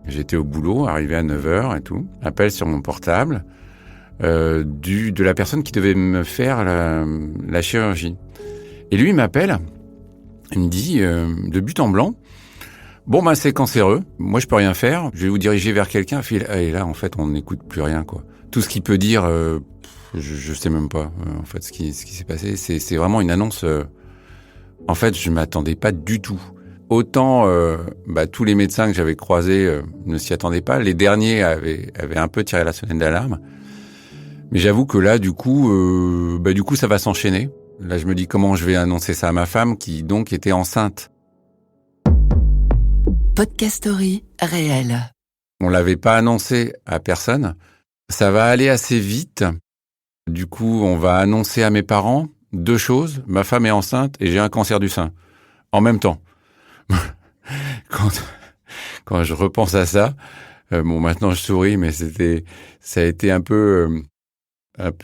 J'étais au boulot, arrivé à 9h et tout. Appel sur mon portable de la personne qui devait me faire la chirurgie. Et lui, il m'appelle, il me dit, de but en blanc, bon, ben, c'est cancéreux, moi je peux rien faire, je vais vous diriger vers quelqu'un. Et là, en fait, on n'écoute plus rien, quoi. Tout ce qu'il peut dire, je sais même pas, en fait, ce qui s'est passé. C'est vraiment une annonce, en fait, je m'attendais pas du tout. Autant tous les médecins que j'avais croisés ne s'y attendaient pas. Les derniers avaient un peu tiré la sonnette d'alarme. Mais j'avoue que là, du coup, ça va s'enchaîner. Là, je me dis comment je vais annoncer ça à ma femme qui, donc, était enceinte. Podcast Story réel. On l'avait pas annoncé à personne. Ça va aller assez vite. Du coup, on va annoncer à mes parents 2 choses. Ma femme est enceinte et j'ai un cancer du sein. En même temps. Quand je repense à ça, maintenant je souris, mais ça a été un peu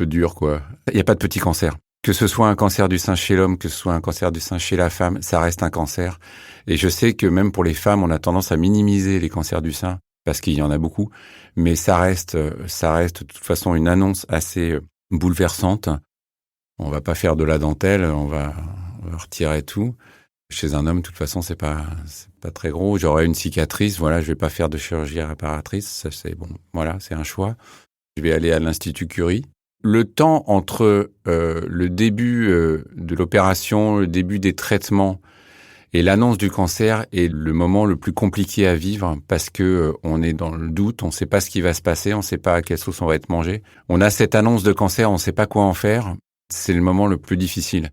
dur, quoi. Il n'y a pas de petit cancer. Que ce soit un cancer du sein chez l'homme, que ce soit un cancer du sein chez la femme, ça reste un cancer. Et je sais que même pour les femmes, on a tendance à minimiser les cancers du sein, parce qu'il y en a beaucoup. Mais ça reste de toute façon une annonce assez bouleversante. On va pas faire de la dentelle, on va retirer tout. Chez un homme, de toute façon, c'est pas très gros. J'aurai une cicatrice, voilà, je vais pas faire de chirurgie réparatrice, ça c'est bon, voilà, c'est un choix. Je vais aller à l'Institut Curie. Le temps entre le début de l'opération, le début des traitements et l'annonce du cancer est le moment le plus compliqué à vivre parce que on est dans le doute, on sait pas ce qui va se passer, on sait pas à quelle sauce on va être mangé. On a cette annonce de cancer, on sait pas quoi en faire. C'est le moment le plus difficile.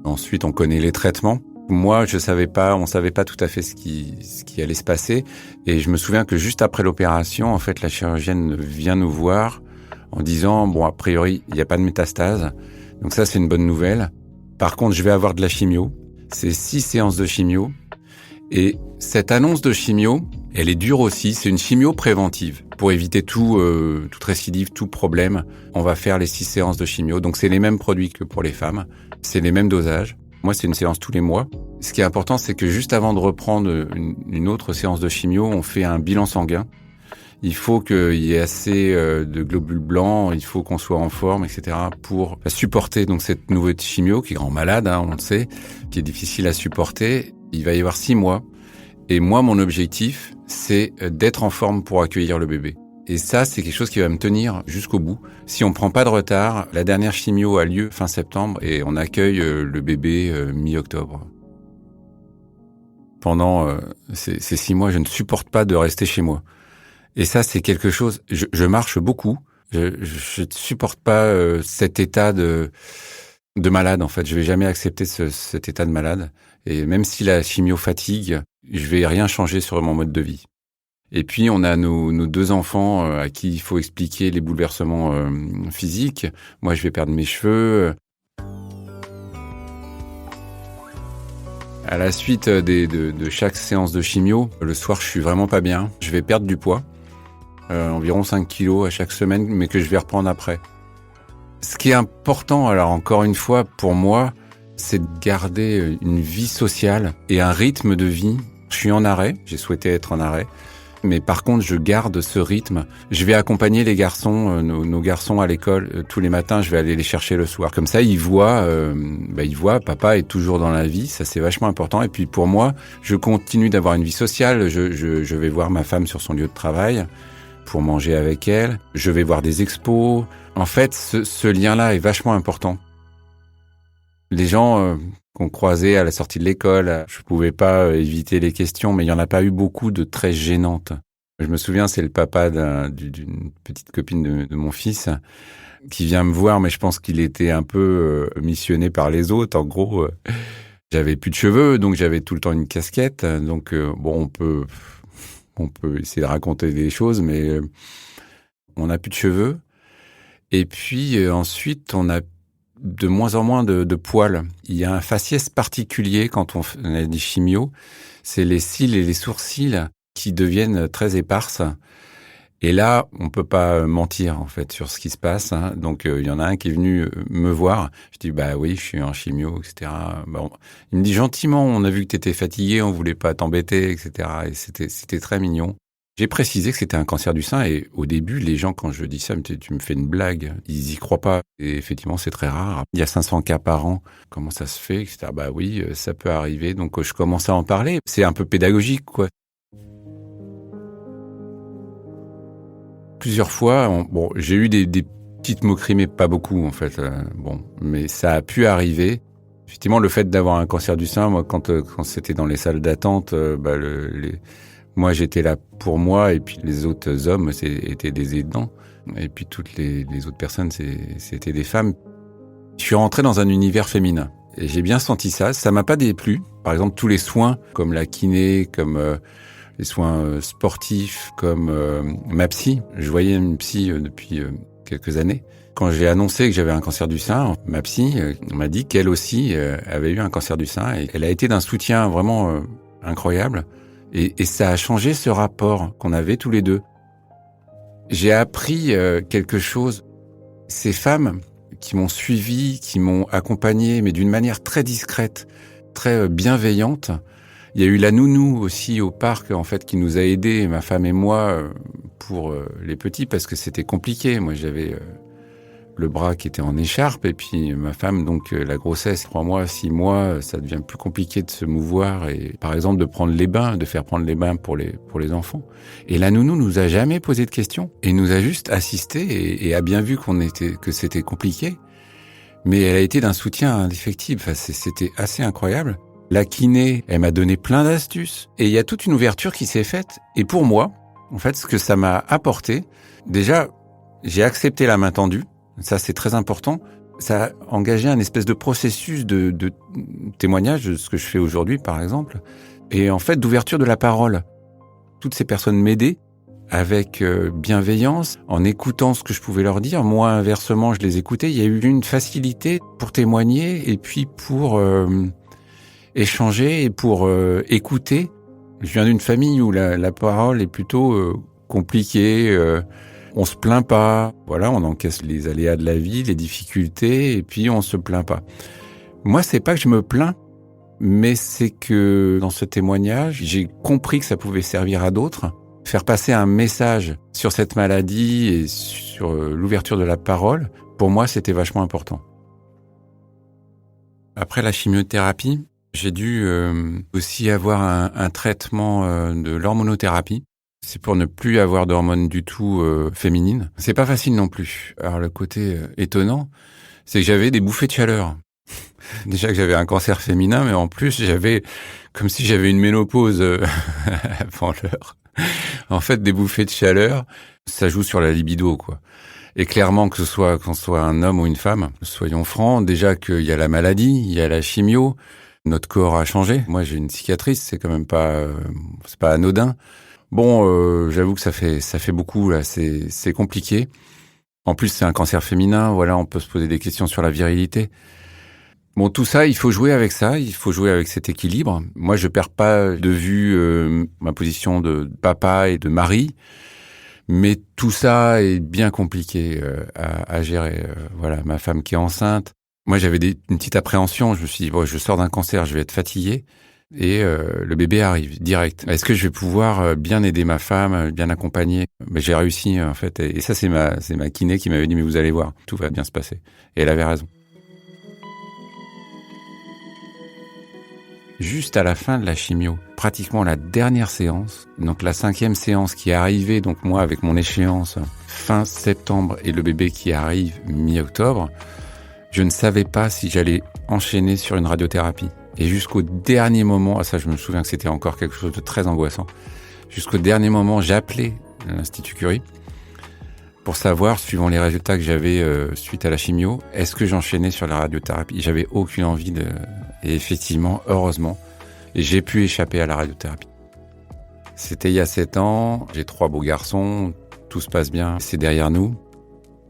Ensuite, on connaît les traitements. Moi, on savait pas tout à fait ce qui allait se passer. Et je me souviens que juste après l'opération, en fait, la chirurgienne vient nous voir en disant, bon, a priori, il n'y a pas de métastase. Donc ça, c'est une bonne nouvelle. Par contre, je vais avoir de la chimio. C'est 6 séances de chimio. Et cette annonce de chimio, elle est dure aussi. C'est une chimio préventive. Pour éviter toute récidive, tout problème, on va faire les 6 séances de chimio. Donc c'est les mêmes produits que pour les femmes. C'est les mêmes dosages. Moi, c'est une séance tous les mois. Ce qui est important, c'est que juste avant de reprendre une autre séance de chimio, on fait un bilan sanguin. Il faut qu'il y ait assez de globules blancs, il faut qu'on soit en forme, etc. pour supporter donc cette nouvelle chimio qui rend malade, on le sait, qui est difficile à supporter. Il va y avoir 6 mois. Et moi, mon objectif, c'est d'être en forme pour accueillir le bébé. Et ça, c'est quelque chose qui va me tenir jusqu'au bout. Si on prend pas de retard, la dernière chimio a lieu fin septembre et on accueille le bébé mi-octobre. Pendant ces 6 mois, je ne supporte pas de rester chez moi. Et ça, c'est quelque chose... Je marche beaucoup. Je ne supporte pas cet état de malade, en fait. Je vais jamais accepter cet état de malade. Et même si la chimio fatigue, je vais rien changer sur mon mode de vie. Et puis, on a nos 2 enfants à qui il faut expliquer les bouleversements physiques. Moi, je vais perdre mes cheveux. À la suite de chaque séance de chimio, le soir, je suis vraiment pas bien. Je vais perdre du poids, environ 5 kilos à chaque semaine, mais que je vais reprendre après. Ce qui est important, alors encore une fois, pour moi, c'est de garder une vie sociale et un rythme de vie. Je suis en arrêt, j'ai souhaité être en arrêt. Mais par contre, je garde ce rythme. Je vais accompagner les garçons, nos garçons à l'école. Tous les matins, je vais aller les chercher le soir. Comme ça, ils voient, papa est toujours dans la vie. Ça, c'est vachement important. Et puis pour moi, je continue d'avoir une vie sociale. Je vais voir ma femme sur son lieu de travail pour manger avec elle. Je vais voir des expos. En fait, ce lien-là est vachement important. Les gens qu'on croisait à la sortie de l'école, je pouvais pas éviter les questions, mais il y en a pas eu beaucoup de très gênantes. Je me souviens, c'est le papa d'une petite copine de mon fils qui vient me voir, mais je pense qu'il était un peu missionné par les autres. En gros, j'avais plus de cheveux, donc j'avais tout le temps une casquette. Donc on peut essayer de raconter des choses, mais on n'a plus de cheveux. Et puis ensuite, on a de moins en moins de poils. Il y a un faciès particulier quand on a des chimios, c'est les cils et les sourcils qui deviennent très éparses. Et là, on peut pas mentir en fait sur ce qui se passe. Hein. Donc il y en a un qui est venu me voir. Je dis bah oui, je suis en chimio, etc. Bon, il me dit gentiment, on a vu que tu étais fatigué, on voulait pas t'embêter, etc. Et c'était très mignon. J'ai précisé que c'était un cancer du sein et au début, les gens, quand je dis ça, tu me fais une blague. Ils y croient pas. Et effectivement, c'est très rare. Il y a 500 cas par an. Comment ça se fait, etc. Bah oui, ça peut arriver. Donc je commence à en parler. C'est un peu pédagogique, quoi. Plusieurs fois, j'ai eu des petites moqueries, mais pas beaucoup en fait. Mais ça a pu arriver. Effectivement, le fait d'avoir un cancer du sein, moi, quand c'était dans les salles d'attente, moi j'étais là pour moi, et puis les autres hommes étaient des aidants, et puis toutes les autres personnes c'était des femmes. Je suis rentré dans un univers féminin, et j'ai bien senti ça. Ça m'a pas déplu. Par exemple, tous les soins, comme la kiné, comme les soins sportifs, comme ma psy. Je voyais une psy depuis quelques années. Quand j'ai annoncé que j'avais un cancer du sein, ma psy m'a dit qu'elle aussi avait eu un cancer du sein. Et elle a été d'un soutien vraiment incroyable. Et ça a changé ce rapport qu'on avait tous les deux. J'ai appris quelque chose. Ces femmes qui m'ont suivi, qui m'ont accompagné, mais d'une manière très discrète, très bienveillante. Il y a eu la nounou aussi au parc, en fait, qui nous a aidés, ma femme et moi, pour les petits, parce que c'était compliqué. Moi, j'avais le bras qui était en écharpe, et puis ma femme, donc la grossesse, 3 mois, 6 mois, ça devient plus compliqué de se mouvoir, et par exemple de prendre les bains, de faire prendre les bains pour les enfants. Et la nounou nous a jamais posé de questions, et nous a juste assisté, et a bien vu que c'était compliqué, mais elle a été d'un soutien indéfectible. Enfin, c'était assez incroyable. La kiné, elle m'a donné plein d'astuces. Et il y a toute une ouverture qui s'est faite. Et pour moi, en fait, ce que ça m'a apporté, déjà, j'ai accepté la main tendue. Ça, c'est très important. Ça a engagé un espèce de processus de témoignage de ce que je fais aujourd'hui, par exemple. Et en fait, d'ouverture de la parole. Toutes ces personnes m'aidaient avec bienveillance, en écoutant ce que je pouvais leur dire. Moi, inversement, je les écoutais. Il y a eu une facilité pour témoigner et puis pour échanger et pour écouter. Je viens d'une famille où la parole est plutôt compliquée. On se plaint pas. Voilà, on encaisse les aléas de la vie, les difficultés, et puis on se plaint pas. Moi, c'est pas que je me plains, mais c'est que dans ce témoignage, j'ai compris que ça pouvait servir à d'autres. Faire passer un message sur cette maladie et sur l'ouverture de la parole, pour moi, c'était vachement important. Après la chimiothérapie, j'ai dû aussi avoir un traitement de l'hormonothérapie. C'est pour ne plus avoir d'hormones du tout féminines. C'est pas facile non plus. Alors le côté étonnant, c'est que j'avais des bouffées de chaleur. Déjà que j'avais un cancer féminin, mais en plus j'avais comme si j'avais une ménopause avant l'heure. En fait, des bouffées de chaleur, ça joue sur la libido, quoi. Et clairement, qu'on soit un homme ou une femme, soyons francs, déjà qu'il y a la maladie, il y a la chimio, notre corps a changé. Moi, j'ai une cicatrice, c'est quand même pas, c'est pas anodin. Bon, j'avoue que ça fait beaucoup, là, c'est compliqué. En plus, c'est un cancer féminin, voilà, on peut se poser des questions sur la virilité. Bon, tout ça, il faut jouer avec ça, il faut jouer avec cet équilibre. Moi, je perds pas de vue ma position de papa et de mari, mais tout ça est bien compliqué à gérer. Voilà, ma femme qui est enceinte. Moi, j'avais une petite appréhension. Je me suis dit, bon, je sors d'un cancer, je vais être fatigué. Et le bébé arrive direct. Est-ce que je vais pouvoir bien aider ma femme, bien accompagner? Mais j'ai réussi en fait. Et ça, c'est ma kiné qui m'avait dit, mais vous allez voir, tout va bien se passer. Et elle avait raison. Juste à la fin de la chimio, pratiquement la dernière séance, donc la 5e séance qui est arrivée, donc moi avec mon échéance fin septembre et le bébé qui arrive mi-octobre, je ne savais pas si j'allais enchaîner sur une radiothérapie. Et jusqu'au dernier moment, ça je me souviens que c'était encore quelque chose de très angoissant, jusqu'au dernier moment j'appelais l'Institut Curie pour savoir, suivant les résultats que j'avais suite à la chimio, est-ce que j'enchaînais sur la radiothérapie. J'avais aucune envie de... Et effectivement, heureusement, j'ai pu échapper à la radiothérapie. C'était il y a 7 ans, j'ai 3 beaux garçons, tout se passe bien, c'est derrière nous.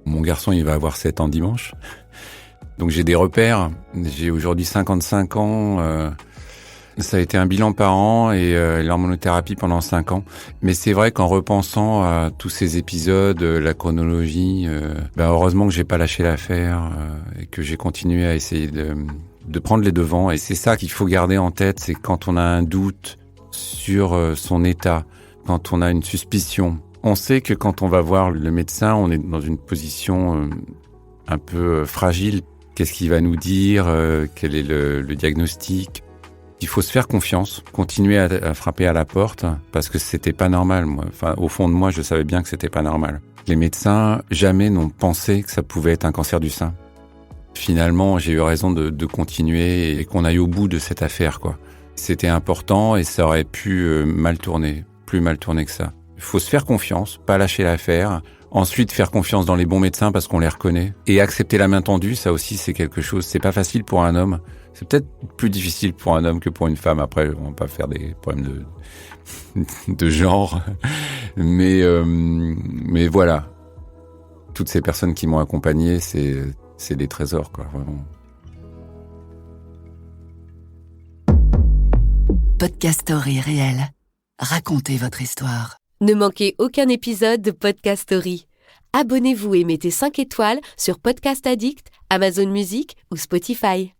Mon garçon, il va avoir 7 ans dimanche. Donc j'ai des repères, j'ai aujourd'hui 55 ans, Ça a été un bilan par an et l'hormonothérapie pendant 5 ans. Mais c'est vrai qu'en repensant à tous ces épisodes, la chronologie, heureusement que j'ai pas lâché l'affaire et que j'ai continué à essayer de prendre les devants. Et c'est ça qu'il faut garder en tête, c'est quand on a un doute sur son état, quand on a une suspicion. On sait que quand on va voir le médecin, on est dans une position un peu fragile. Qu'est-ce qu'il va nous dire? Quel est le diagnostic? Il faut se faire confiance, continuer à frapper à la porte, parce que c'était pas normal. Moi. Enfin, au fond de moi, je savais bien que c'était pas normal. Les médecins, jamais n'ont pensé que ça pouvait être un cancer du sein. Finalement, j'ai eu raison de continuer et qu'on aille au bout de cette affaire, quoi. C'était important et ça aurait pu mal tourner, plus mal tourner que ça. Il faut se faire confiance, pas lâcher l'affaire. Ensuite, faire confiance dans les bons médecins parce qu'on les reconnaît. Et accepter la main tendue, ça aussi, c'est quelque chose. C'est pas facile pour un homme. C'est peut-être plus difficile pour un homme que pour une femme. Après, on va pas faire des problèmes de genre. Mais voilà. Toutes ces personnes qui m'ont accompagné, c'est des trésors, quoi, vraiment. Podcast Story réel. Racontez votre histoire. Ne manquez aucun épisode de Podcast Story. Abonnez-vous et mettez 5 étoiles sur Podcast Addict, Amazon Music ou Spotify.